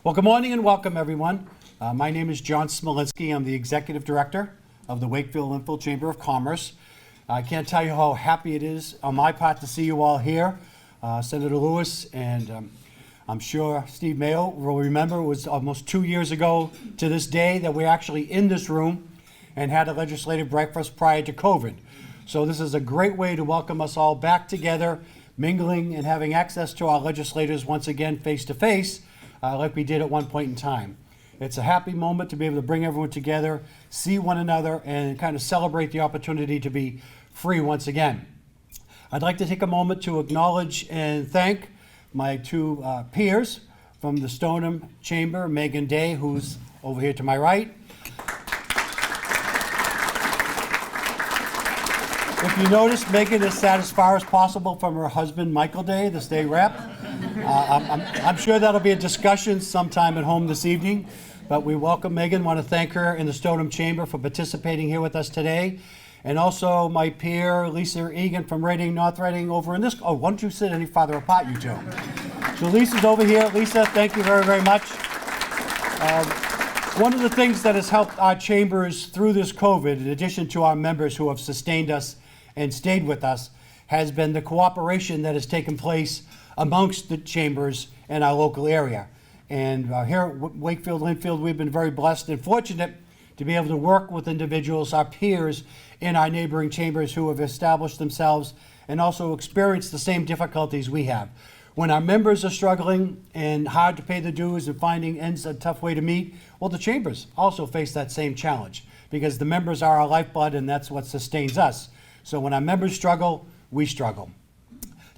Well, good morning and welcome, everyone. My name is John Smolinski. I'm the Executive Director of the Wakefield Lynnfield Chamber of Commerce. I can't tell you how happy it is on my part to see you all here. Senator Lewis and I'm sure Steve Mayo will remember it was almost 2 years ago to this day that we're actually in this room and had a legislative breakfast prior to COVID. So this is a great way to welcome us all back together, mingling and having access to our legislators once again face to face, like we did at one point in time. It's a happy moment to be able to bring everyone together, see one another, and kind of celebrate the opportunity to be free once again. I'd like to take a moment to acknowledge and thank my two peers from the Stoneham Chamber, Megan Day, who's over here to my right. If you notice, Megan is sat as far as possible from her husband, Michael Day, the state rep. I'm sure that'll be a discussion sometime at home this evening, but we welcome Megan. Want to thank her in the Stoneham Chamber for participating here with us today. And also my peer, Lisa Egan from Reading, North Reading, over in this. Oh, why don't you sit any farther apart, you two? So Lisa's over here. Lisa, thank you very, very much. One of the things that has helped our chambers through this COVID, in addition to our members who have sustained us and stayed with us, has been the cooperation that has taken place amongst the chambers in our local area. And here at Wakefield, Lynnfield, we've been very blessed and fortunate to be able to work with individuals, our peers in our neighboring chambers who have established themselves and also experienced the same difficulties we have. When our members are struggling and hard to pay the dues and finding ends a tough way to meet, well, the chambers also face that same challenge because the members are our lifeblood and that's what sustains us. So when our members struggle, we struggle.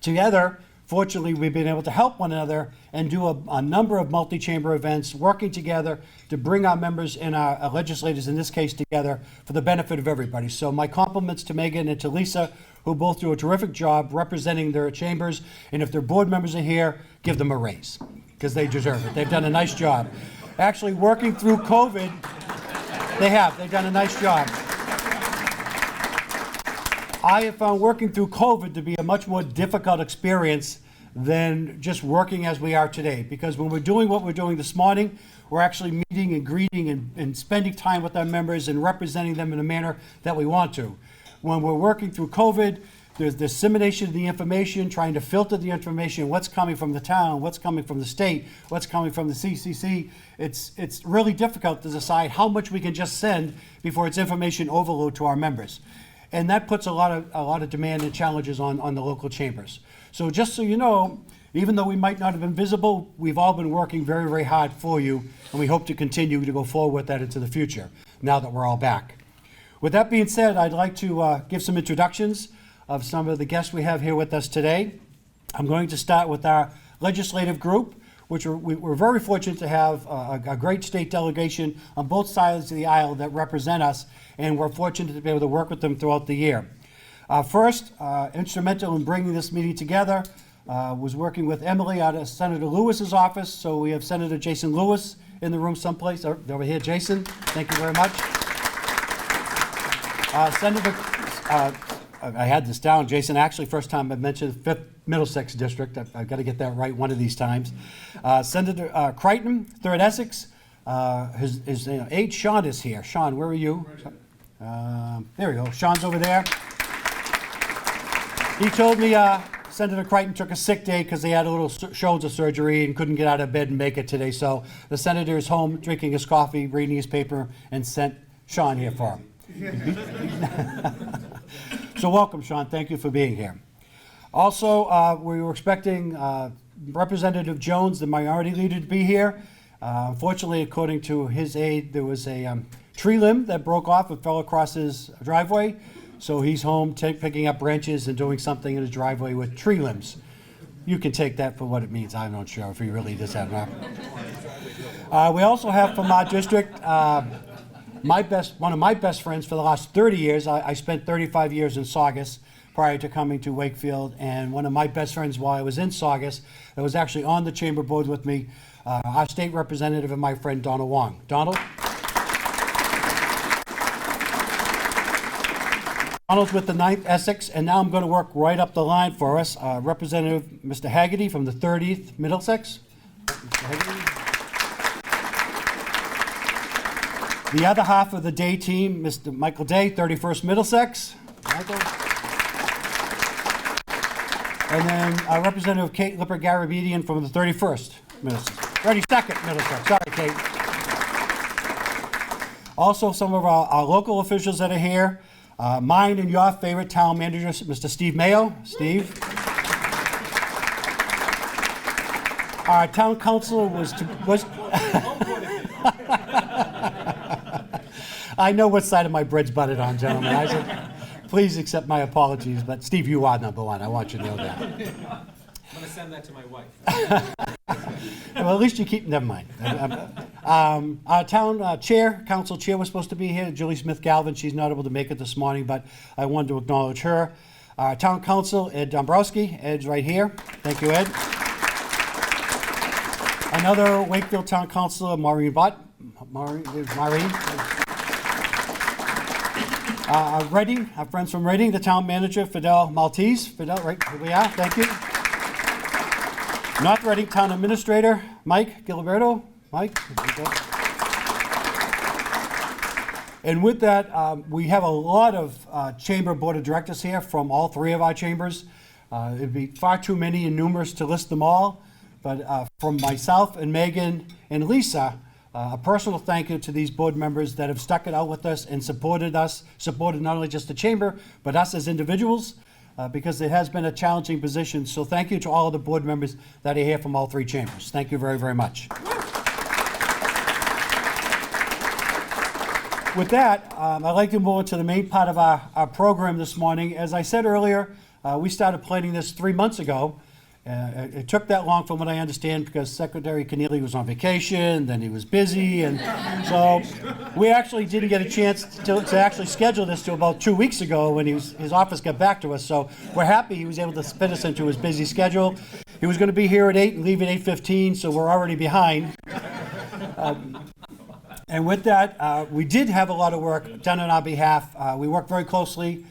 Together, fortunately, we've been able to help one another and do a number of multi-chamber events, working together to bring our members and our legislators, in this case, together for the benefit of everybody. So my compliments to Megan and to Lisa, who both do a terrific job representing their chambers. And if their board members are here, give them a raise, because they deserve it. They've done a nice job. Actually, working through COVID, they've done a nice job. I have found working through COVID to be a much more difficult experience than just working as we are today. Because when we're doing what we're doing this morning, we're actually meeting and greeting and spending time with our members and representing them in a manner that we want to. When we're working through COVID, there's dissemination of the information, trying to filter the information, what's coming from the town, what's coming from the state, what's coming from the CCC. It's really difficult to decide how much we can just send before it's information overload to our members. And that puts a lot of demand and challenges on the local chambers. So just so you know, even though we might not have been visible, we've all been working very, very hard for you, and we hope to continue to go forward with that into the future, now that we're all back. With that being said, I'd like to give some introductions of some of the guests we have here with us today. I'm going to start with our legislative group, which we're very fortunate to have a great state delegation on both sides of the aisle that represent us, and we're fortunate to be able to work with them throughout the year. First, instrumental in bringing this meeting together was working with Emily out of Senator Lewis's office. So we have Senator Jason Lewis in the room someplace. Over here, Jason. Thank you very much. Senator, I had this down, Jason, actually first time I mentioned 5th Middlesex District. I've got to get that right one of these times. Senator Crichton, 3rd Essex. His aide, Sean, is here. Sean, where are you? There we go. Sean's over there. He told me Senator Crichton took a sick day because he had a little shoulder surgery and couldn't get out of bed and make it today. So the senator is home drinking his coffee, reading his paper, and sent Sean here for him. So welcome, Sean. Thank you for being here. Also, we were expecting Representative Jones, the minority leader, to be here. Unfortunately, according to his aide, there was a tree limb that broke off and fell across his driveway. So he's home picking up branches and doing something in his driveway with tree limbs. You can take that for what it means. I'm not sure if he really does that or not. We also have from our district, one of my best friends for the last 30 years. I spent 35 years in Saugus prior to coming to Wakefield, and one of my best friends while I was in Saugus that was actually on the chamber board with me, our state representative and my friend Donald Wong. Donald? Donald's with the 9th Essex, and now I'm going to work right up the line for us. Representative Mr. Haggerty from the 30th Middlesex. Mr. Haggerty. The other half of the day team, Mr. Michael Day, 31st Middlesex. Michael. And then Representative Kate Lipper-Garabedian from the 31st Middlesex. 32nd Middlesex. Sorry, Kate. Also, some of our local officials that are here. Mine and your favorite town manager, Mr. Steve Mayo. Steve. Our town council was I know what side of my bread's buttered on, gentlemen. I said, please accept my apologies, but Steve, you are number one. I want you to know that. I'm going to send that to my wife. Well, at least you keep, never mind. Our town council chair was supposed to be here, Julie Smith-Galvin. She's not able to make it this morning, but I wanted to acknowledge her. Our town council, Ed Dombrowski. Ed's right here. Thank you, Ed. Another Wakefield town councilor, Maureen Butt. Maureen. Reading, our friends from Reading, the town manager, Fidel Maltese. Fidel, right here we are, thank you. North Reading town administrator, Mike Giliberto. Mike. And with that, we have a lot of chamber board of directors here from all three of our chambers. It'd be far too many and numerous to list them all, but from myself and Megan and Lisa, a personal thank you to these board members that have stuck it out with us and supported not only just the chamber, but us as individuals, because it has been a challenging position. So thank you to all of the board members that are here from all three chambers. Thank you very, very much. With that, I'd like to move on to the main part of our program this morning. As I said earlier, we started planning this 3 months ago. It took that long from what I understand because Secretary Connealy was on vacation, then he was busy, and so we actually didn't get a chance to actually schedule this till about 2 weeks ago when his office got back to us. So we're happy he was able to fit us into his busy schedule. He was going to be here at 8 and leave at 8:15, so we're already behind. And with that, we did have a lot of work done on our behalf. We worked very closely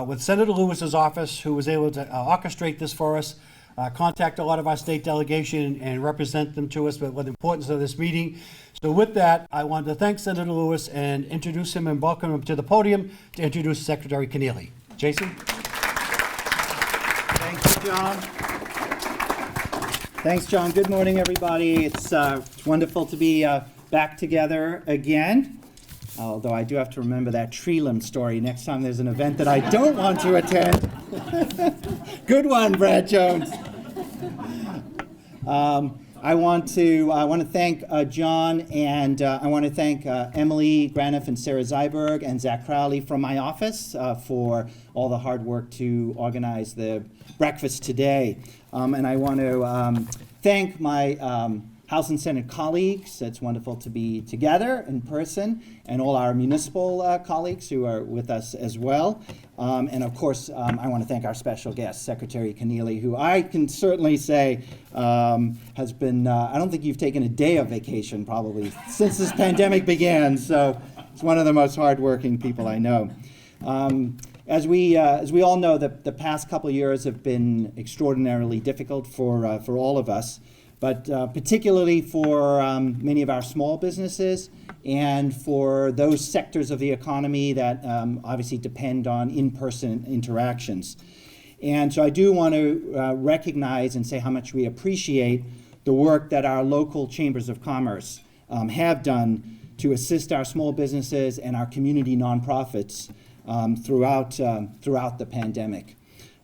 with Senator Lewis's office, who was able to orchestrate this for us. Contact a lot of our state delegation and represent them to us with the importance of this meeting. So with that, I wanted to thank Senator Lewis and introduce him and welcome him to the podium to introduce Secretary Connealy. Jason? Thank you, John. Thanks, John. Good morning, everybody. It's wonderful to be back together again. Although I do have to remember that tree limb story next time there's an event that I don't want to attend. Good one, Brad Jones. I want to thank John, and I want to thank Emily Graniff and Sarah Zyberg and Zach Crowley from my office for all the hard work to organize the breakfast today. And I want to thank my House and Senate colleagues. It's wonderful to be together in person, and all our municipal colleagues who are with us as well. And of course, I want to thank our special guest, Secretary Connealy, who I can certainly say has been, I don't think you've taken a day of vacation probably since this pandemic began, so it's one of the most hardworking people I know. As we all know, the past couple of years have been extraordinarily difficult for all of us. But particularly for many of our small businesses and for those sectors of the economy that obviously depend on in-person interactions. And so I do want to recognize and say how much we appreciate the work that our local chambers of commerce have done to assist our small businesses and our community nonprofits throughout the pandemic.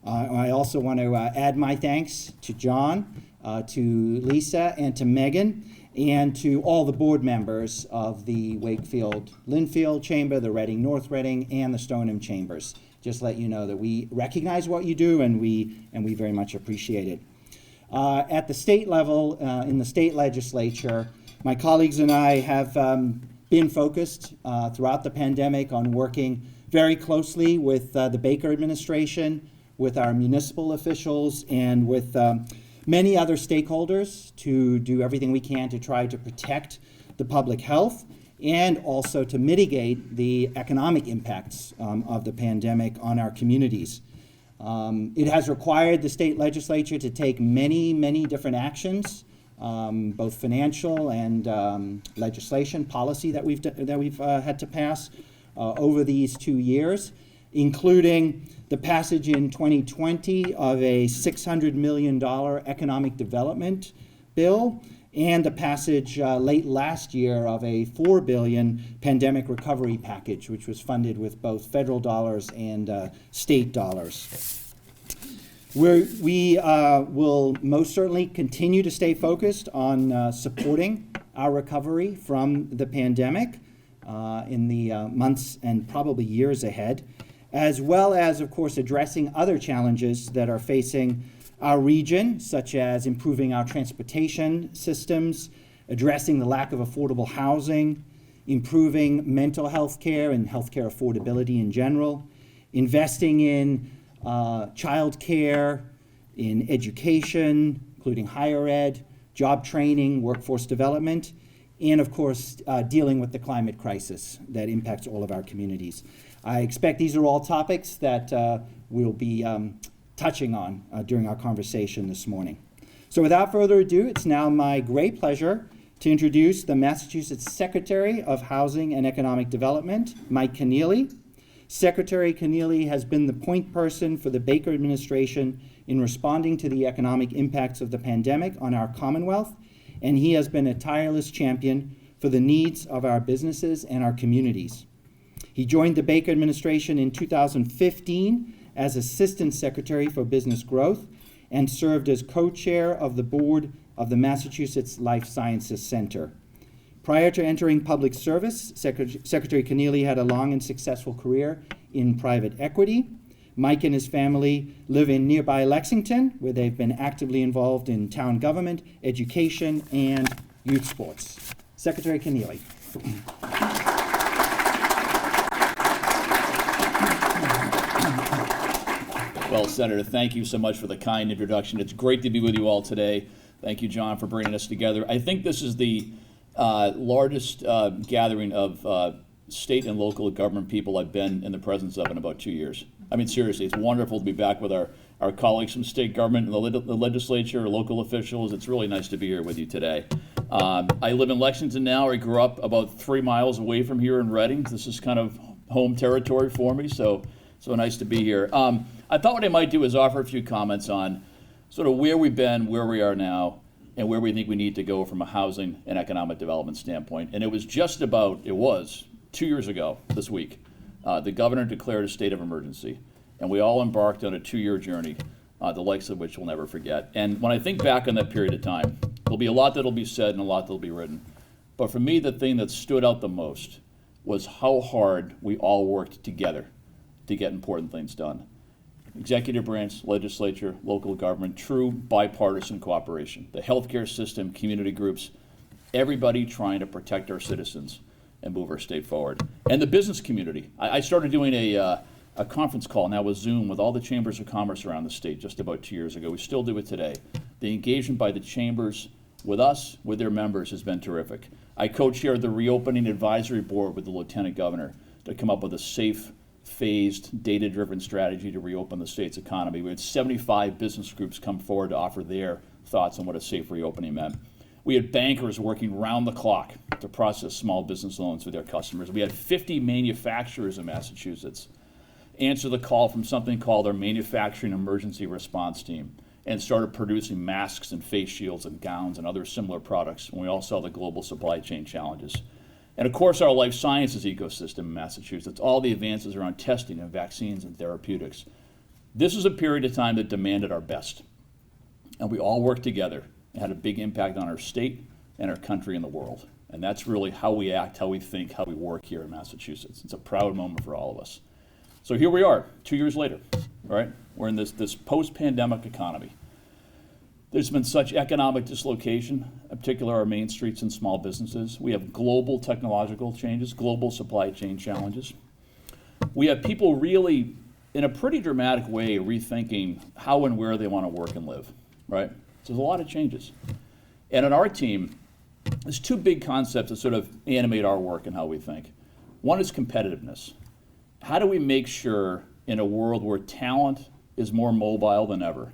I also want to add my thanks to John, to Lisa, and to Megan, and to all the board members of the Wakefield Lynnfield Chamber, the Reading North Reading, and the Stoneham Chambers. Just let you know that we recognize what you do, and we very much appreciate it. At the state level, in the state legislature, my colleagues and I have been focused throughout the pandemic on working very closely with the Baker administration, with our municipal officials, and with many other stakeholders to do everything we can to try to protect the public health and also to mitigate the economic impacts of the pandemic on our communities. It has required the state legislature to take many, many different actions both financial and legislation, policy that we've had to pass over these 2 years, including the passage in 2020 of a $600 million economic development bill, and the passage late last year of a $4 billion pandemic recovery package, which was funded with both federal dollars and state dollars. We will most certainly continue to stay focused on supporting our recovery from the pandemic in the months and probably years ahead, as well as, of course, addressing other challenges that are facing our region, such as improving our transportation systems, addressing the lack of affordable housing, improving mental health care and healthcare affordability in general, investing in child care, in education, including higher ed, job training, workforce development, and of course, dealing with the climate crisis that impacts all of our communities. I expect these are all topics that we'll be touching on during our conversation this morning. So without further ado, it's now my great pleasure to introduce the Massachusetts Secretary of Housing and Economic Development, Mike Connealy. Secretary Connealy has been the point person for the Baker administration in responding to the economic impacts of the pandemic on our Commonwealth, and he has been a tireless champion for the needs of our businesses and our communities. He joined the Baker administration in 2015 as Assistant Secretary for Business Growth and served as co-chair of the board of the Massachusetts Life Sciences Center. Prior to entering public service, Secretary Connealy had a long and successful career in private equity. Mike and his family live in nearby Lexington, where they've been actively involved in town government, education, and youth sports. Secretary Connealy. Well, Senator, thank you so much for the kind introduction. It's great to be with you all today. Thank you, John, for bringing us together. I think this is the largest gathering of state and local government people I've been in the presence of in about 2 years. I mean, seriously, it's wonderful to be back with our colleagues from state government and the legislature, local officials. It's really nice to be here with you today. I live in Lexington now. I grew up about 3 miles away from here in Reading. This is kind of home territory for me, so nice to be here. I thought what I might do is offer a few comments on sort of where we've been, where we are now, and where we think we need to go from a housing and economic development standpoint. And it was 2 years ago this week, the governor declared a state of emergency, and we all embarked on a 2-year journey, the likes of which we'll never forget. And when I think back on that period of time, there'll be a lot that'll be said and a lot that'll be written. But for me, the thing that stood out the most was how hard we all worked together to get important things done. Executive branch, legislature, local government, true bipartisan cooperation. The healthcare system, community groups, everybody trying to protect our citizens and move our state forward. And the business community. I started doing a conference call now with Zoom with all the chambers of commerce around the state just about 2 years ago. We still do it today. The engagement by the chambers with us, with their members, has been terrific. I co-chaired the reopening advisory board with the lieutenant governor to come up with a safe, phased, data-driven strategy to reopen the state's economy. We had 75 business groups come forward to offer their thoughts on what a safe reopening meant. We had bankers working round the clock to process small business loans with their customers. We had 50 manufacturers in Massachusetts answer the call from something called our Manufacturing Emergency Response Team and started producing masks and face shields and gowns and other similar products when we all saw the global supply chain challenges. And of course, our life sciences ecosystem in Massachusetts, all the advances around testing and vaccines and therapeutics. This is a period of time that demanded our best. And we all worked together and had a big impact on our state and our country and the world. And that's really how we act, how we think, how we work here in Massachusetts. It's a proud moment for all of us. So here we are, 2 years later, right? We're in this post-pandemic economy. There's been such economic dislocation, in particular our main streets and small businesses. We have global technological changes, global supply chain challenges. We have people really, in a pretty dramatic way, rethinking how and where they want to work and live, right? So there's a lot of changes. And on our team, there's two big concepts that sort of animate our work and how we think. One is competitiveness. How do we make sure in a world where talent is more mobile than ever,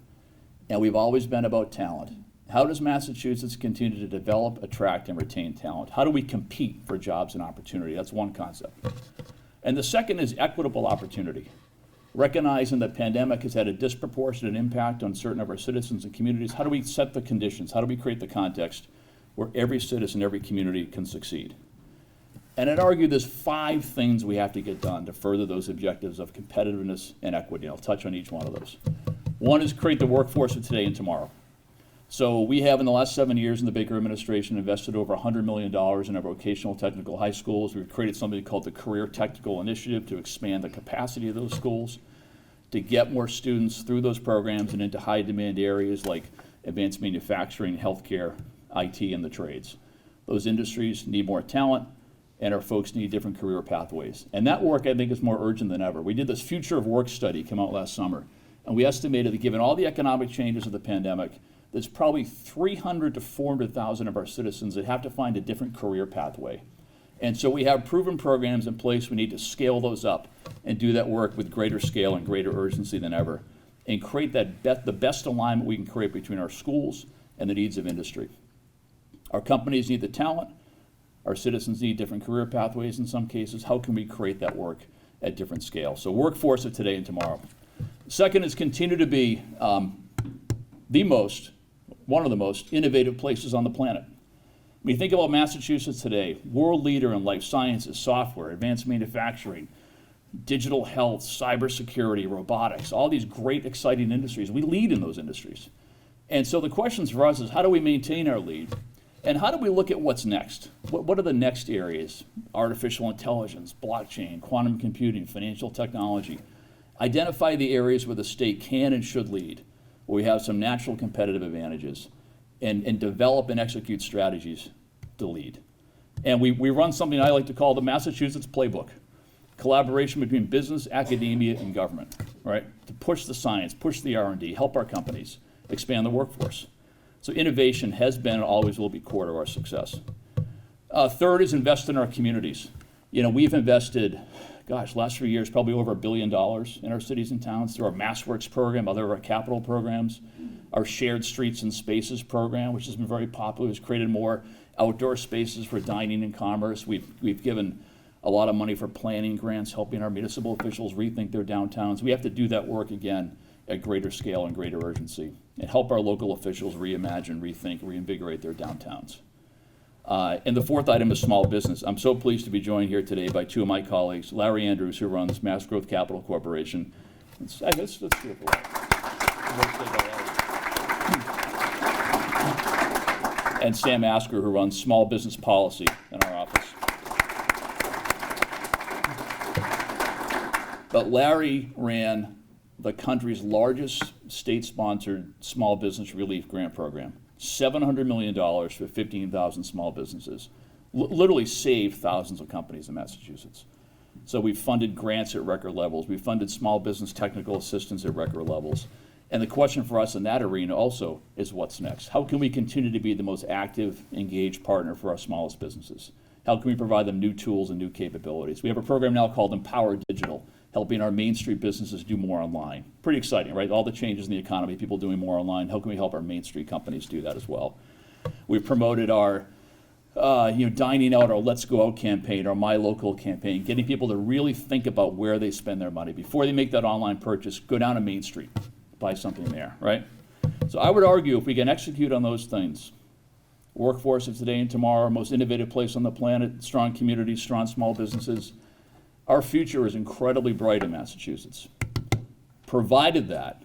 and we've always been about talent, How does Massachusetts continue to develop, attract, and retain talent? How do we compete for jobs and opportunity? That's one concept. And the second is equitable opportunity. Recognizing that pandemic has had a disproportionate impact on certain of our citizens and communities, how do we set the conditions? How do we create the context where every citizen, every community can succeed? And I'd argue there's 5 things we have to get done to further those objectives of competitiveness and equity. I'll touch on each one of those. One is create the workforce of today and tomorrow. So we have, in the last 7 years in the Baker administration, invested over $100 million in our vocational technical high schools. We've created something called the Career Technical Initiative to expand the capacity of those schools, to get more students through those programs and into high demand areas like advanced manufacturing, healthcare, IT, and the trades. Those industries need more talent, and our folks need different career pathways. And that work, I think, is more urgent than ever. We did this Future of Work study, come out last summer, and we estimated that given all the economic changes of the pandemic, there's probably 300 to 400,000 of our citizens that have to find a different career pathway. And so we have proven programs in place. We need to scale those up and do that work with greater scale and greater urgency than ever, and create the best alignment we can create between our schools and the needs of industry. Our companies need the talent. Our citizens need different career pathways in some cases. How can we create that work at different scale? So workforce of today and tomorrow. Second is continue to be one of the most innovative places on the planet. When you think about Massachusetts today, world leader in life sciences, software, advanced manufacturing, digital health, cybersecurity, robotics, all these great, exciting industries. We lead in those industries. And so the questions for us is, how do we maintain our lead? And how do we look at what's next? What are the next areas? Artificial intelligence, blockchain, quantum computing, financial technology. Identify the areas where the state can and should lead, where we have some natural competitive advantages, and develop and execute strategies to lead. And we run something I like to call the Massachusetts Playbook. Collaboration between business, academia, and government, right? To push the science, push the R&D, help our companies, expand the workforce. So innovation has been and always will be core to our success. Third is invest in our communities. We've invested, last few years, probably over $1 billion in our cities and towns through our MassWorks program, other of our capital programs, our Shared Streets and Spaces program, which has been very popular, has created more outdoor spaces for dining and commerce. We've given a lot of money for planning grants, helping our municipal officials rethink their downtowns. We have to do that work again at greater scale and greater urgency, and help our local officials reimagine, rethink, reinvigorate their downtowns. And the fourth item is small business. I'm so pleased to be joined here today by 2 of my colleagues, Larry Andrews, who runs Mass Growth Capital Corporation. Let's do it for Larry. And Sam Asker, who runs small business policy in our office. But Larry ran the country's largest state-sponsored small business relief grant program. $700 million for 15,000 small businesses. Literally saved thousands of companies in Massachusetts. So we've funded grants at record levels. We've funded small business technical assistance at record levels. And the question for us in that arena also is, what's next? How can we continue to be the most active, engaged partner for our smallest businesses? How can we provide them new tools and new capabilities? We have a program now called Empower Digital, helping our Main Street businesses do more online. Pretty exciting, right? All the changes in the economy, people doing more online. How can we help our Main Street companies do that as well? We've promoted our dining out, our Let's Go Out campaign, our My Local campaign, getting people to really think about where they spend their money. Before they make that online purchase, go down to Main Street, buy something there, right? So I would argue if we can execute on those things, workforce of today and tomorrow, most innovative place on the planet, strong communities, strong small businesses, our future is incredibly bright in Massachusetts, provided that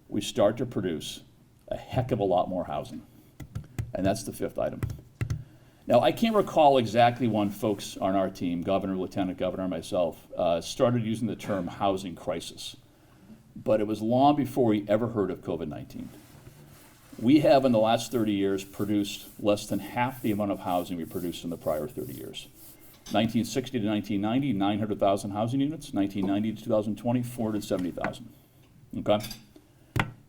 we start to produce a heck of a lot more housing. And that's the fifth item. Now, I can't recall exactly when folks on our team, governor, lieutenant governor, and myself, started using the term housing crisis. But it was long before we ever heard of COVID-19. We have, in the last 30 years, produced less than half the amount of housing we produced in the prior 30 years. 1960 to 1990, 900,000 housing units. 1990 to 2020, 470,000. Okay?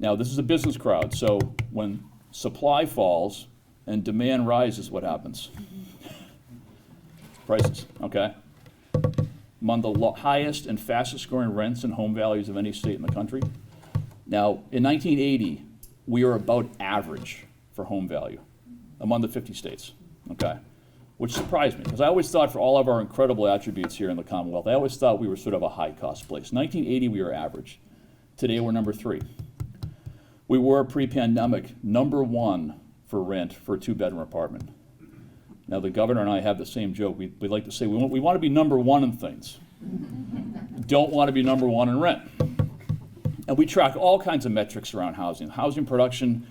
Now, this is a business crowd, so when supply falls and demand rises, what happens? Prices, okay? Among the highest and fastest growing rents and home values of any state in the country. Now, in 1980, we were about average for home value among the 50 states, okay? Which surprised me, because I always thought for all of our incredible attributes here in the Commonwealth, I always thought we were sort of a high-cost place. 1980, we were average. Today, we're number 3. We were pre-pandemic number 1 for rent for a 2-bedroom apartment. Now, the governor and I have the same joke. We like to say we want to be number 1 in things. Don't want to be number 1 in rent. And we track all kinds of metrics around housing. Housing production,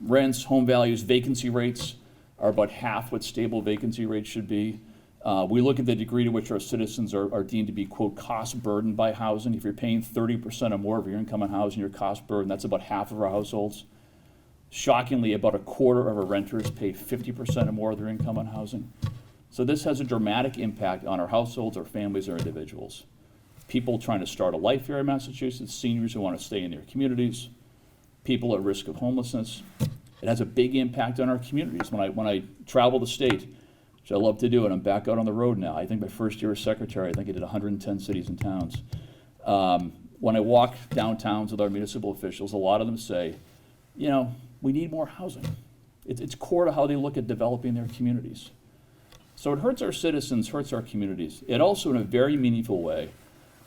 rents, home values, vacancy rates are about half what stable vacancy rates should be. We look at the degree to which our citizens are deemed to be, quote, cost burdened by housing. If you're paying 30% or more of your income on housing, you're cost burdened. That's about half of our households. Shockingly, about a quarter of our renters pay 50% or more of their income on housing. So this has a dramatic impact on our households, our families, our individuals. People trying to start a life here in Massachusetts, seniors who want to stay in their communities, people at risk of homelessness. It has a big impact on our communities. When I travel the state, which I love to do, and I'm back out on the road now. I think my first year as secretary, I think I did 110 cities and towns. When I walk downtowns with our municipal officials, a lot of them say, you know, we need more housing. It's core to how they look at developing their communities. So it hurts our citizens, hurts our communities. It also, in a very meaningful way,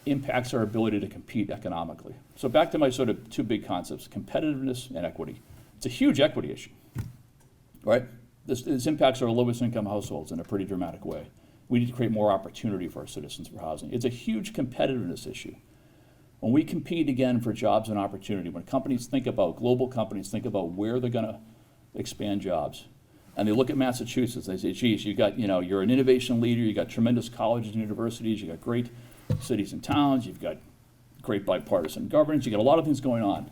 impacts our ability to compete economically. So back to my sort of 2 big concepts, competitiveness and equity. It's a huge equity issue, right? This impacts our lowest income households in a pretty dramatic way. We need to create more opportunity for our citizens for housing. It's a huge competitiveness issue. When we compete again for jobs and opportunity, when companies think about, global companies think about where they're gonna expand jobs, and they look at Massachusetts, they say, geez, you're an innovation leader, you got tremendous colleges and universities, you got great cities and towns, you've got great bipartisan governance, you got a lot of things going on,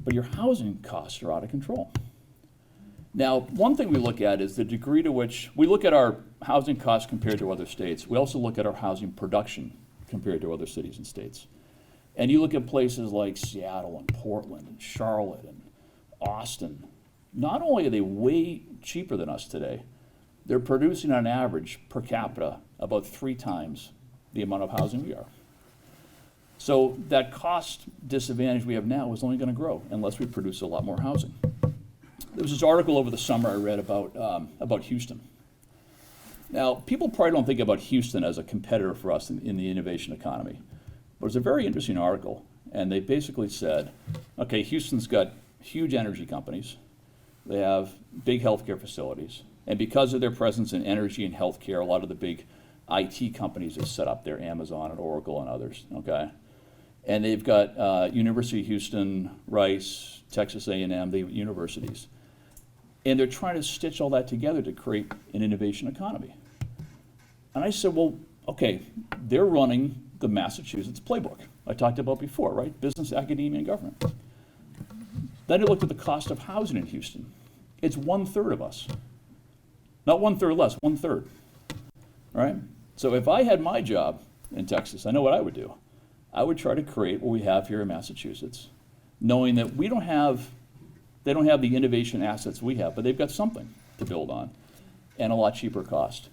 but your housing costs are out of control. Now, one thing we look at is the degree to which, we look at our housing costs compared to other states. We also look at our housing production compared to other cities and states. And you look at places like Seattle and Portland and Charlotte and Austin, not only are they way cheaper than us today, they're producing on average per capita about 3 times the amount of housing we are. So that cost disadvantage we have now is only going to grow unless we produce a lot more housing. There was this article over the summer I read about Houston. Now, people probably don't think about Houston as a competitor for us in the innovation economy, but it's a very interesting article, and they basically said, okay, Houston's got huge energy companies, they have big healthcare facilities, and because of their presence in energy and healthcare, a lot of the big IT companies have set up there, Amazon and Oracle and others, okay? And they've got University of Houston, Rice, Texas A&M, they have universities. And they're trying to stitch all that together to create an innovation economy. And I said, well, okay, they're running the Massachusetts playbook I talked about before, right? Business, academia, and government. Then I looked at the cost of housing in Houston. It's 1/3 of us. Not 1/3 less, 1/3, right? So if I had my job in Texas, I know what I would do. I would try to create what we have here in Massachusetts, knowing that they don't have the innovation assets we have, but they've got something to build on and a lot cheaper cost.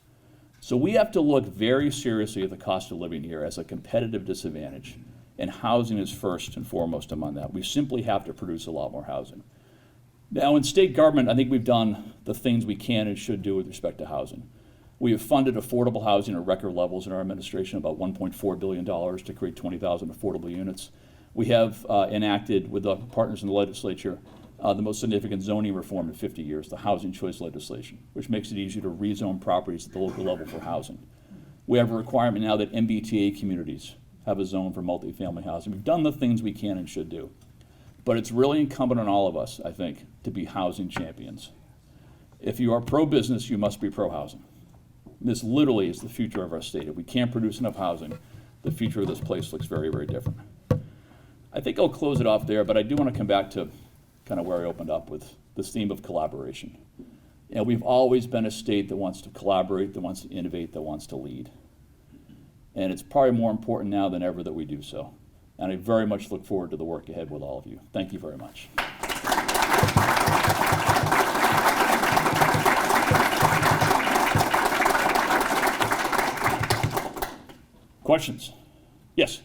So we have to look very seriously at the cost of living here as a competitive disadvantage, and housing is first and foremost among that. We simply have to produce a lot more housing. Now in state government, I think we've done the things we can and should do with respect to housing. We have funded affordable housing at record levels in our administration, about $1.4 billion to create 20,000 affordable units. We have enacted, with the partners in the legislature, the most significant zoning reform in 50 years, the housing choice legislation, which makes it easier to rezone properties at the local level for housing. We have a requirement now that MBTA communities have a zone for multifamily housing. We've done the things we can and should do. But it's really incumbent on all of us, I think, to be housing champions. If you are pro-business, you must be pro-housing. This literally is the future of our state. If we can't produce enough housing, the future of this place looks very, very different. I think I'll close it off there, but I do want to come back to kind of where I opened up with this theme of collaboration. You know, we've always been a state that wants to collaborate, that wants to innovate, that wants to lead. And it's probably more important now than ever that we do so. And I very much look forward to the work ahead with all of you. Thank you very much. Questions? Yes?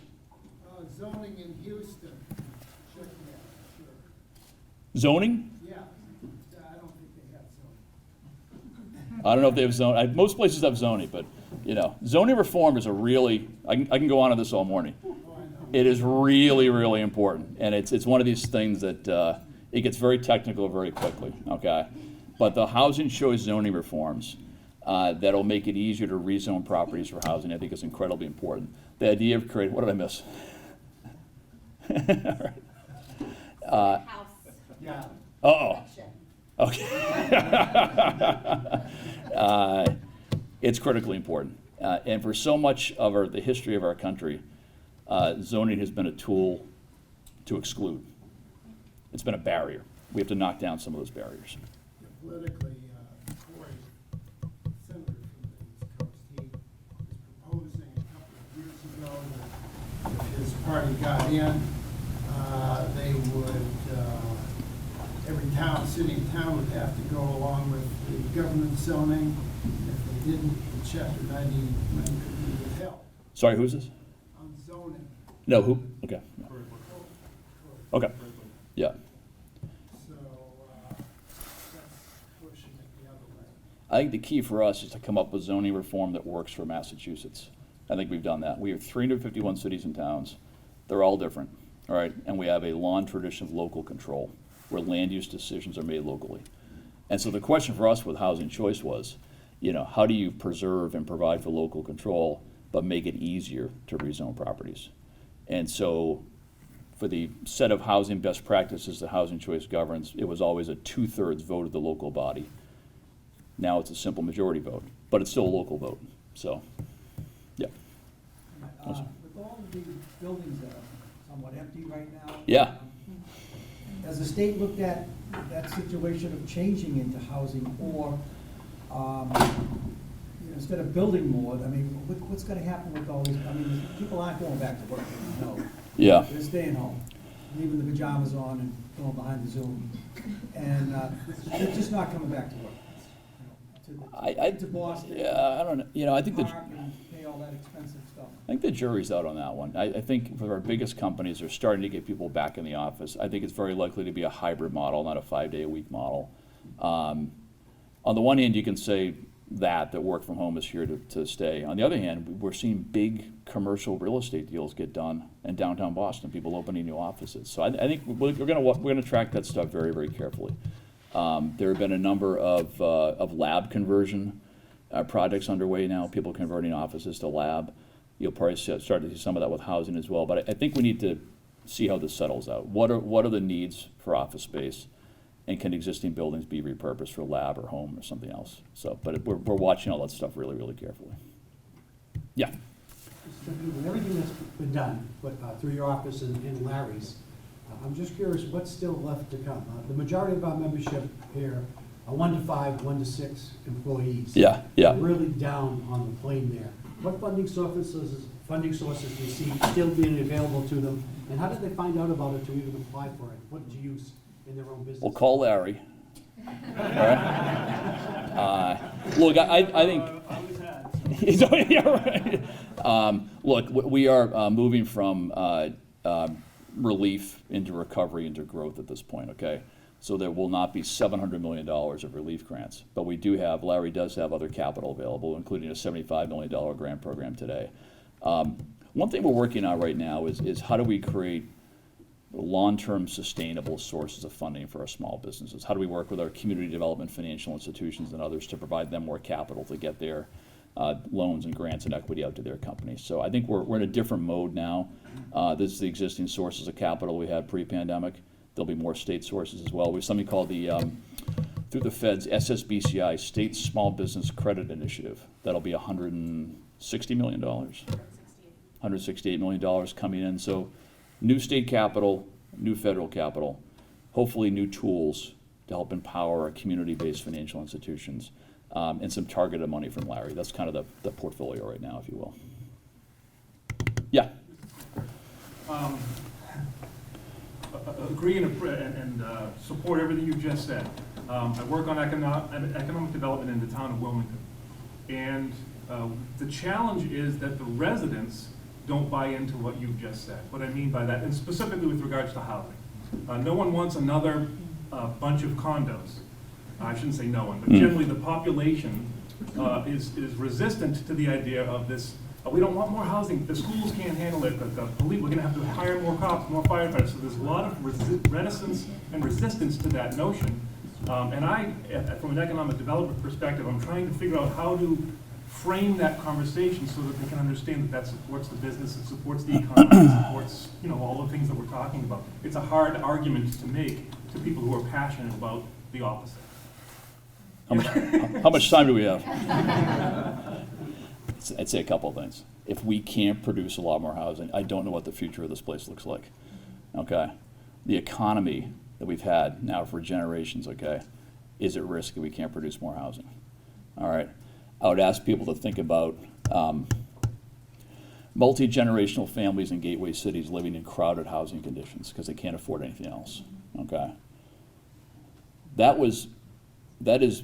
Zoning in Houston. Sure. Zoning? Yeah. I don't know if they have zoning. Most places have zoning, but, you know, zoning reform is a really, I can go on to this all morning. It is really, really important, and it's one of these things that it gets very technical very quickly, okay? But the housing choice zoning reforms that'll make it easier to rezone properties for housing, I think is incredibly important. The idea of creating, what did I miss? All right. House. Yeah. Uh-oh. Section. Okay. It's critically important. And for so much of the history of our country, zoning has been a tool to exclude. It's been a barrier. We have to knock down some of those barriers. Politically, Corey, senator from the East Coast, he was proposing a couple of years ago that if his party got in, they would, every town, city and town would have to go along with the government zoning. If they didn't, the Chapter 90 money could be withheld Sorry, who's this? on zoning. No, who? Okay. Okay. Yeah. So, that's pushing it the other way. I think the key for us is to come up with zoning reform that works for Massachusetts. I think we've done that. We have 351 cities and towns. They're all different, all right? And we have a long tradition of local control where land use decisions are made locally. And so the question for us with housing choice was, you know, how do you preserve and provide for local control but make it easier to rezone properties? And so for the set of housing best practices that housing choice governs, it was always a 2/3 vote of the local body. Now it's a simple majority vote, but it's still a local vote, so, yeah. With all of the buildings that are somewhat empty right now. Yeah. Has the state looked at that situation of changing into housing, or, you know, instead of building more, I mean, what's gonna happen with all these, I mean, people aren't going back to work, no. Yeah. They're staying home, leaving the pajamas on and going behind the Zoom. And they're just not coming back to work. You know, to Boston. Yeah, I don't know, you know, I think the, Park and pay all that expensive stuff. I think the jury's out on that one. I think for our biggest companies, they're starting to get people back in the office. I think it's very likely to be a hybrid model, not a 5-day-a-week model. On the one hand, you can say that work from home is here to stay. On the other hand, we're seeing big commercial real estate deals get done in downtown Boston, people opening new offices. So I think we're gonna track that stuff very, very carefully. There have been a number of lab conversion projects underway now, people converting offices to lab. You'll probably start to see some of that with housing as well, but I think we need to see how this settles out. What are the needs for office space? And can existing buildings be repurposed for lab or home or something else? So, but we're watching all that stuff really, really carefully. Yeah. With everything that's been done through your office and Larry's, I'm just curious, what's still left to come? The majority of our membership here are 1 to 5, 1 to 6 employees. Yeah. We're really down on the plane there. What funding sources do you see still being available to them? And how did they find out about it to even apply for it? What did you use in their own business? We'll call Larry. All right. Look, I think. Yeah, right. Look, we are moving from relief into recovery into growth at this point. Okay, so there will not be $700 million of relief grants, but we do have. Larry does have other capital available, including a $75 million grant program today. One thing we're working on right now is how do we create long-term sustainable sources of funding for our small businesses? How do we work with our community development financial institutions and others to provide them more capital to get their loans and grants and equity out to their companies? So I think we're in a different mode now. This is the existing sources of capital we had pre-pandemic. There'll be more state sources as well. We have something called the, through the feds, SSBCI, State Small Business Credit Initiative. That'll be $160 million. $168 million coming in. So new state capital, new federal capital, hopefully new tools to help empower our community-based financial institutions, and some targeted money from Larry. That's kind of the portfolio right now, if you will. Yeah. Agree and support everything you just said. I work on economic development in the town of Wilmington. And the challenge is that the residents don't buy into what you've just said. What I mean by that, and specifically with regards to housing. No one wants another bunch of condos. I shouldn't say no one, but generally the population is resistant to the idea of this. We don't want more housing. The schools can't handle it. The police, we're going to have to hire more cops, more firefighters. So there's a lot of reticence and resistance to that notion. And I, from an economic development perspective, I'm trying to figure out how to frame that conversation so that they can understand that that supports the business, it supports the economy, it supports, you know, all the things that we're talking about. It's a hard argument to make to people who are passionate about the opposite. How much time do we have? I'd say a couple of things. If we can't produce a lot more housing, I don't know what the future of this place looks like. Okay? The economy that we've had now for generations, okay, is at risk if we can't produce more housing. All right? I would ask people to think about multi-generational families in gateway cities living in crowded housing conditions because they can't afford anything else. Okay? That is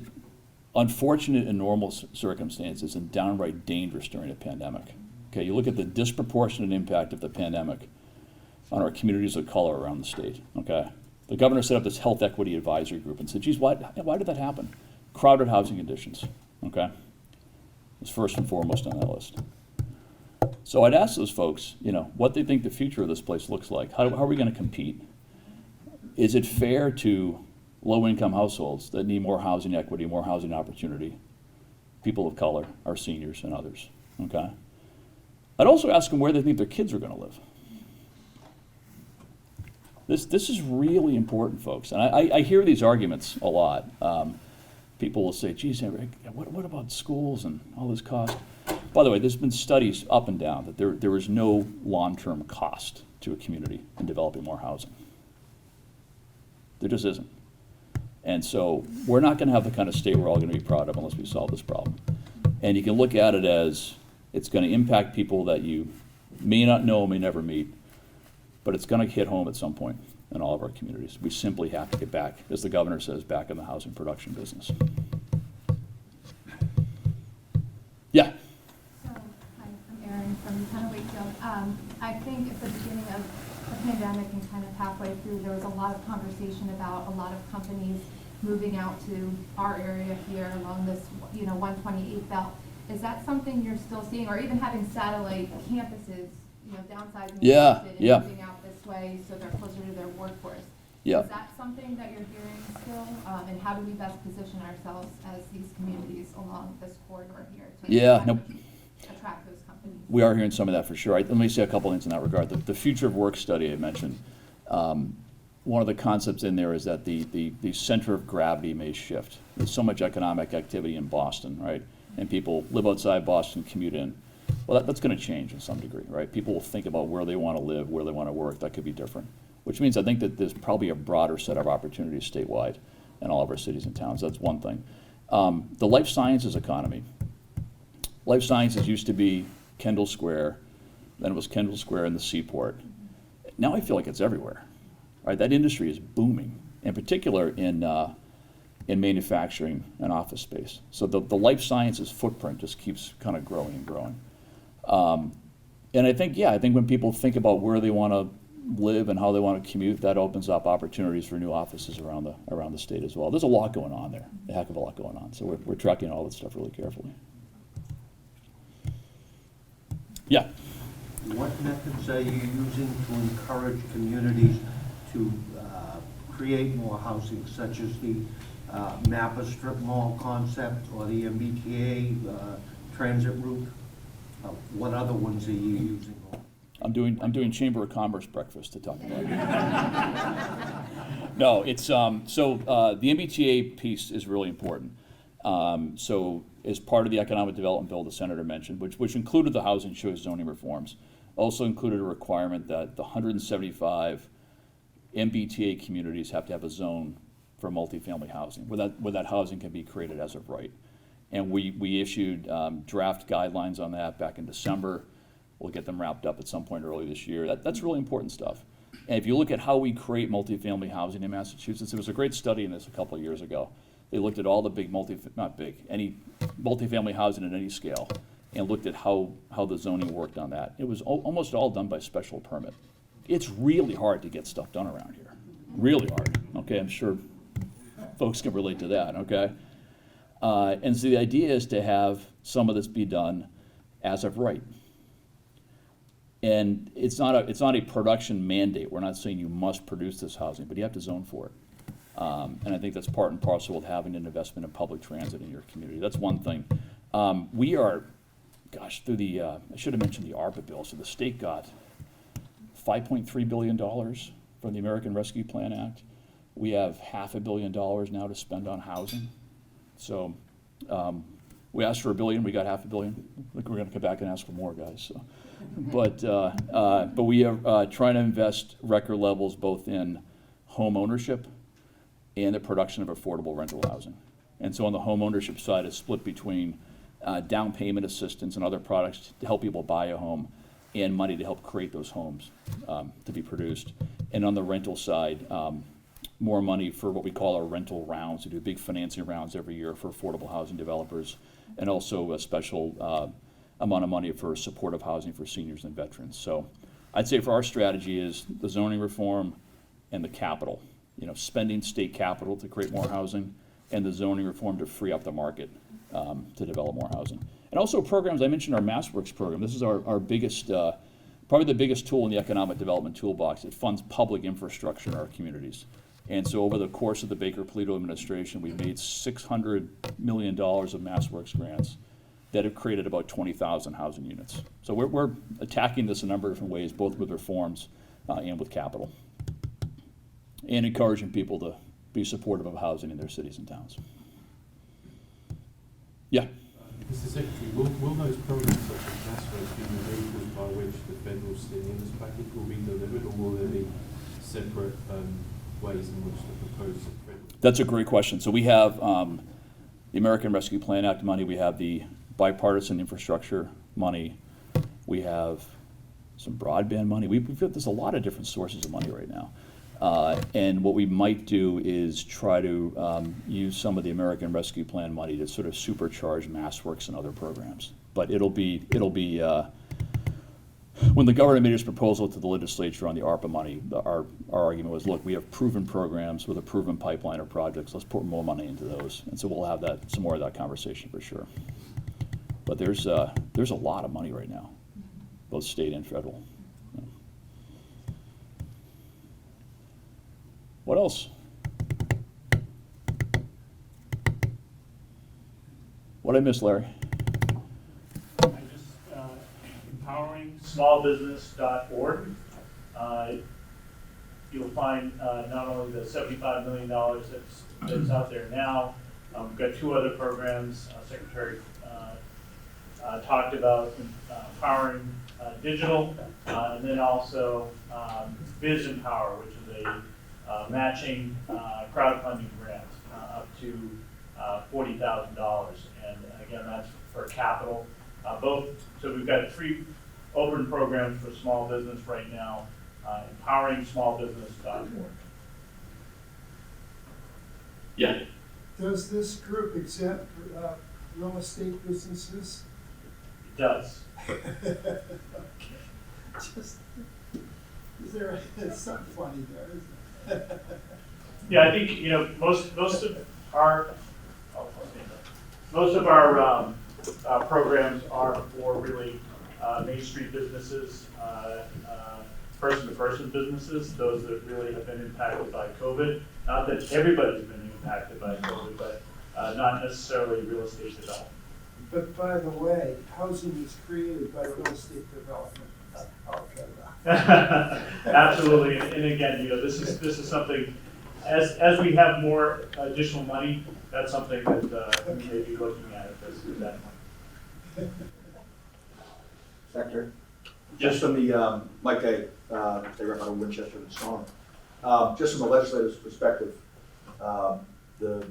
unfortunate in normal circumstances and downright dangerous during a pandemic. Okay, you look at the disproportionate impact of the pandemic on our communities of color around the state. Okay, the governor set up this health equity advisory group and said, geez, why did that happen? Crowded housing conditions. Okay, it's first and foremost on that list. So I'd ask those folks, you know, what they think the future of this place looks like. How are we going to compete? Is it fair to low-income households that need more housing equity, more housing opportunity, people of color, our seniors and others, okay? I'd also ask them where they think their kids are gonna live. This is really important, folks, and I hear these arguments a lot. People will say, geez, what about schools and all this cost? By the way, there's been studies up and down that there is no long-term cost to a community in developing more housing. There just isn't. And so we're not going to have the kind of state we're all going to be proud of unless we solve this problem. And you can look at it as it's going to impact people that you may not know, may never meet, but it's going to hit home at some point in all of our communities. We simply have to get back, as the governor says, back in the housing production business. Yeah? So, hi, I'm Erin from kind of Wakefield. I think at the beginning of the pandemic and kind of halfway through, there was a lot of conversation about a lot of companies moving out to our area here along this, 128 belt. Is that something you're still seeing, or even having satellite campuses, downsizing and moving out this way so they're closer to their workforce? Yeah. Is that something that you're hearing still? And how do we best position ourselves as these communities along this corridor here to attract those companies? We are hearing some of that for sure. Let me say a couple things in that regard. The future of work study I mentioned, one of the concepts in there is that the center of gravity may shift. There's so much economic activity in Boston, right? And people live outside Boston, commute in. Well, that's going to change in some degree, right? People will think about where they want to live, where they want to work. That could be different, which means I think that there's probably a broader set of opportunities statewide in all of our cities and towns. That's one thing. The life sciences economy. Life sciences used to be Kendall Square, then it was Kendall Square in the Seaport. Now I feel like it's everywhere, right? That industry is booming, in particular in manufacturing and office space. So the life sciences footprint just keeps kind of growing and growing. And I think when people think about where they want to live and how they want to commute, that opens up opportunities for new offices around the state as well. There's a lot going on there, a heck of a lot going on. So we're tracking all that stuff really carefully. Yeah. What methods are you using to encourage communities to create more housing, such as the Napa strip mall concept or the MBTA transit route? What other ones are you using? I'm doing Chamber of Commerce breakfast to talk about it. No, it's the MBTA piece is really important. So as part of the economic development bill the senator mentioned, which included the housing choice zoning reforms, also included a requirement that the 175 MBTA communities have to have a zone for multifamily housing, where that housing can be created as of right. And we issued draft guidelines on that back in December. We'll get them wrapped up at some point early this year. That's really important stuff. And if you look at how we create multifamily housing in Massachusetts, there was a great study in this a couple of years ago. They looked at all the any multifamily housing at any scale, and looked at how the zoning worked on that. It was almost all done by special permit. It's really hard to get stuff done around here. Really hard, okay? I'm sure folks can relate to that, okay? And so the idea is to have some of this be done as of right. And it's not a production mandate. We're not saying you must produce this housing, but you have to zone for it. And I think that's part and parcel with having an investment in public transit in your community. That's one thing. We are, through the, I should have mentioned the Arpa Bill. So the state got $5.3 billion from the American Rescue Plan Act. We have $500 million now to spend on housing. So we asked for $1 billion, we got $500 million. I think we're going to come back and ask for more, guys. So. But we are trying to invest record levels both in home ownership and the production of affordable rental housing. And so on the home ownership side, it's split between down payment assistance and other products to help people buy a home and money to help create those homes to be produced. And on the rental side, more money for what we call our rental rounds. We do big financing rounds every year for affordable housing developers, and also a special amount of money for supportive housing for seniors and veterans. So I'd say for our strategy is the zoning reform and the capital, spending state capital to create more housing, and the zoning reform to free up the market to develop more housing. And also programs, I mentioned our MassWorks program. This is our biggest, probably the biggest tool in the economic development toolbox. It funds public infrastructure in our communities. And so over the course of the Baker-Polito administration, we've made $600 million of MassWorks grants that have created about 20,000 housing units. So we're attacking this a number of different ways, both with reforms and with capital, and encouraging people to be supportive of housing in their cities and towns. Yeah? Mr. Secretary, will those programs such as MassWorks be the vehicles by which the federal stimulus package will be delivered, or will there be separate ways in which the proposed federal... That's a great question. So we have the American Rescue Plan Act money, we have the bipartisan infrastructure money, we have some broadband money. There's a lot of different sources of money right now. And what we might do is try to use some of the American Rescue Plan money to sort of supercharge MassWorks and other programs. But it'll be when the governor made his proposal to the legislature on the ARPA money, our argument was, look, we have proven programs with a proven pipeline of projects. Let's put more money into those. And so we'll have some more of that conversation for sure. But there's a lot of money right now, both state and federal. What else? What did I miss, Larry? EmpoweringSmallBusiness.org. You'll find not only the $75 million that's out there now, we've got two other programs. Secretary talked about empowering digital, and then also Biz Empower, which is a matching crowdfunding grant up to $40,000, and again, that's for capital. So we've got 3 open programs for small business right now. EmpoweringSmallBusiness.org. Yeah. Does this group accept real estate businesses? It does. Okay. There's something funny there, isn't it? Yeah, I think most of our programs are for really Main Street businesses, person-to-person businesses, those that really have been impacted by COVID. Not that everybody's been impacted by COVID, but not necessarily real estate development. But by the way, housing is created by real estate development. Okay. Absolutely, and again, this is something. As we have more additional money, that's something that we may be looking at that point. Secretary? Just from the, Mike Day, they rep out of Winchester and Song. Just from a legislative's perspective, the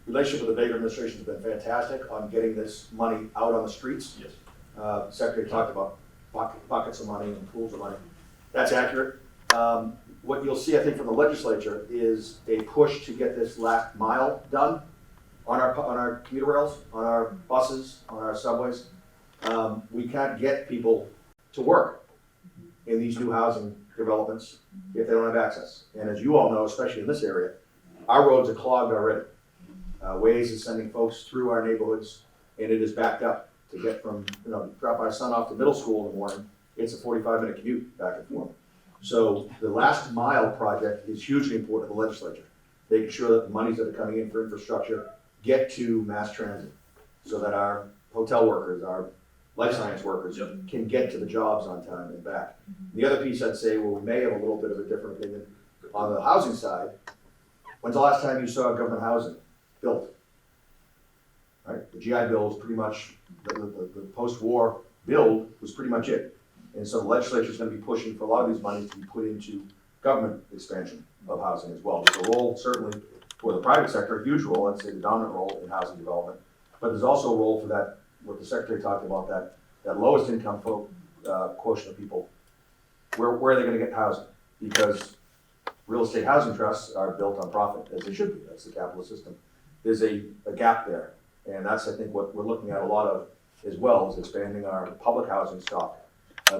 relationship with the Baker administration has been fantastic on getting this money out on the streets. Yes. The Secretary talked about pockets of money and pools of money. That's accurate. What you'll see, I think, from the legislature is a push to get this last mile done on our commuter rails, on our buses, on our subways. We can't get people to work in these new housing developments if they don't have access. And as you all know, especially in this area, our roads are clogged already. Waze is sending folks through our neighborhoods, and it is backed up to get from, drop our son off to middle school in the morning. It's a 45-minute commute back and forth. So the last mile project is hugely important to the legislature, making sure that the monies that are coming in for infrastructure get to mass transit so that our hotel workers, our life science workers can get to the jobs on time and back. The other piece I'd say, well, we may have a little bit of a different opinion on the housing side. When's the last time you saw government housing built? Right? The GI Bill was pretty much, the post-war build was pretty much it. And so the legislature is going to be pushing for a lot of these monies to be put into government expansion of housing as well. There's a role certainly for the private sector, a huge role, I'd say the dominant role in housing development. But there's also a role for that, what the secretary talked about, that lowest income quotient of people. Where are they going to get housing? Because real estate housing trusts are built on profit, as they should be. That's the capitalist system. There's a gap there. And that's, I think, what we're looking at a lot of as well, is expanding our public housing stock.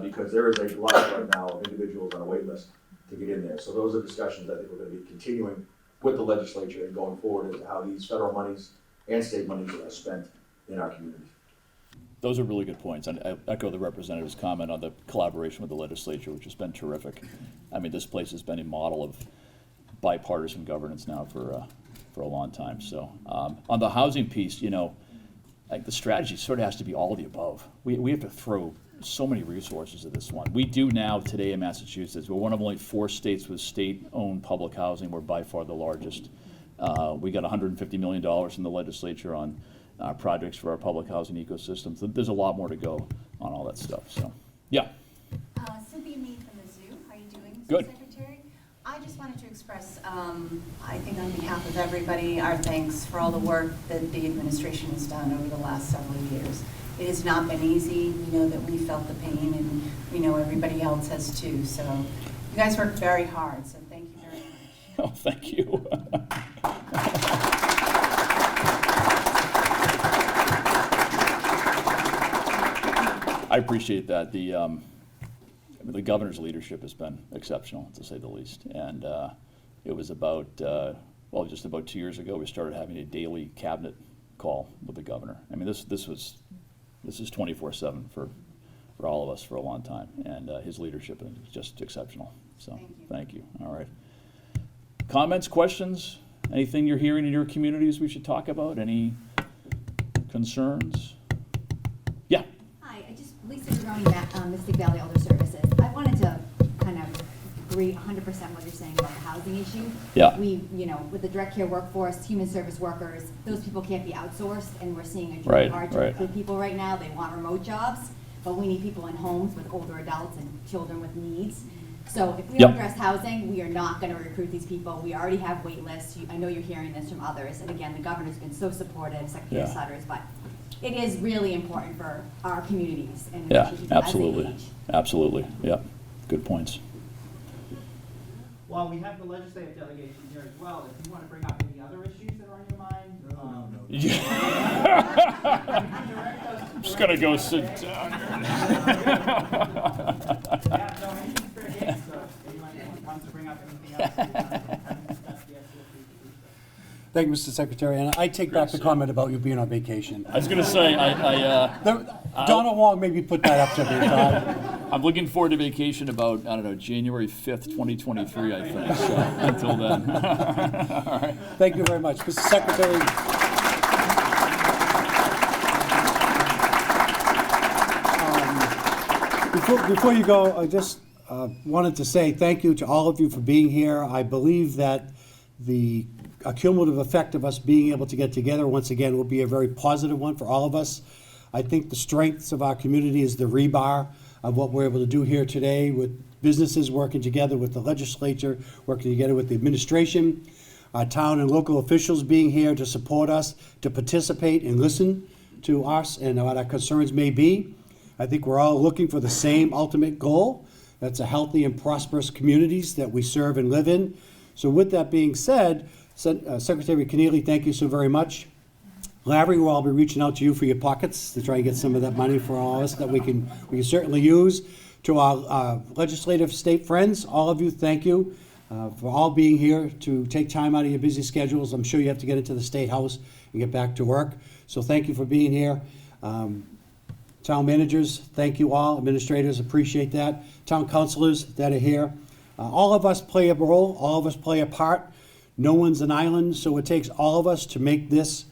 Because there is a lot right now of individuals on a wait list to get in there. So those are discussions I think we're going to be continuing with the legislature and going forward as to how these federal monies and state monies are spent in our communities. Those are really good points, and I echo the representative's comment on the collaboration with the legislature, which has been terrific. I mean, this place has been a model of bipartisan governance now for a long time. So on the housing piece, like the strategy sort of has to be all of the above. We have to throw so many resources at this one. We do now today in Massachusetts. We're one of only 4 states with state-owned public housing. We're by far the largest. We got $150 million in the legislature on projects for our public housing ecosystem. So there's a lot more to go on all that stuff. So, yeah. Cynthia Mead from the Zoo. How are you doing, Mr. Good. Secretary? I just wanted to express, I think on behalf of everybody, our thanks for all the work that the administration has done over the last several years. It has not been easy. We know that we felt the pain, and we know everybody else has too. So you guys worked very hard, so thank you very much. Oh, thank you. I appreciate that. The governor's leadership has been exceptional, to say the least. And it was about, just about 2 years ago, we started having a daily cabinet call with the governor. I mean, this is 24/7 for all of us for a long time, and his leadership is just exceptional. So, thank you. All right. Comments, questions? Anything you're hearing in your communities we should talk about? Any concerns? Yeah. Hi, Lisa Garoni, Mystic Valley Elder Services. I wanted to kind of agree 100% what you're saying about the housing issue. Yeah. We, with the direct care workforce, human service workers, those people can't be outsourced, and we're seeing it's really hard to recruit people right now. They want remote jobs, but we need people in homes with older adults and children with needs. So if we don't address housing, we are not going to recruit these people. We already have wait lists. I know you're hearing this from others, and again, the governor's been so supportive, Secretary Sutters, but it is really important for our communities and absolutely. as they age. Absolutely. Yeah. Good points. Well, we have the legislative delegation here as well. If you want to bring up any other issues that are on your mind. I'm just going to go sit down here. Anything's fair game, so if anyone wants to bring up anything else, Thank you, Mr. Secretary, and I take back the comment about you being on vacation. I was going to say, Donna Wong maybe put that up to me. I'm looking forward to vacation about, January 5th, 2023, I think. So until then. All right. Thank you very much. Mr. Secretary. Before you go, I just wanted to say thank you to all of you for being here. I believe that the cumulative effect of us being able to get together once again will be a very positive one for all of us. I think the strengths of our community is the rebar of what we're able to do here today, with businesses working together with the legislature, working together with the administration, our town and local officials being here to support us, to participate and listen to us and what our concerns may be. I think we're all looking for the same ultimate goal. That's a healthy and prosperous communities that we serve and live in. So with that being said, Secretary Connealy, thank you so very much. Larry, we'll all be reaching out to you for your pockets to try and get some of that money for all of us that we can certainly use. To our legislative state friends, all of you, thank you. for all being here to take time out of your busy schedules. I'm sure you have to get into the State House and get back to work. So thank you for being here. Town managers, thank you all. Administrators, appreciate that. Town councilors that are here. All of us play a role. All of us play a part. No one's an island, so it takes all of us to make this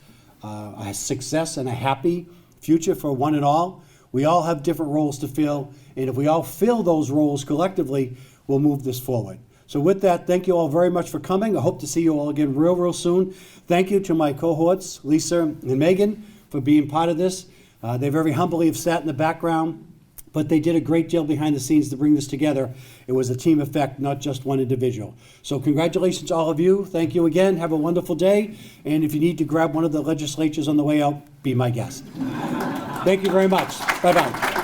a success and a happy future for one and all. We all have different roles to fill, and if we all fill those roles collectively, we'll move this forward. So with that, thank you all very much for coming. I hope to see you all again real soon. Thank you to my cohorts, Lisa and Megan, for being part of this. They very humbly have sat in the background, but they did a great deal behind the scenes to bring this together. It was a team effect, not just one individual. So congratulations to all of you. Thank you again. Have a wonderful day. And if you need to grab one of the legislatures on the way out, be my guest. Thank you very much. Bye-bye.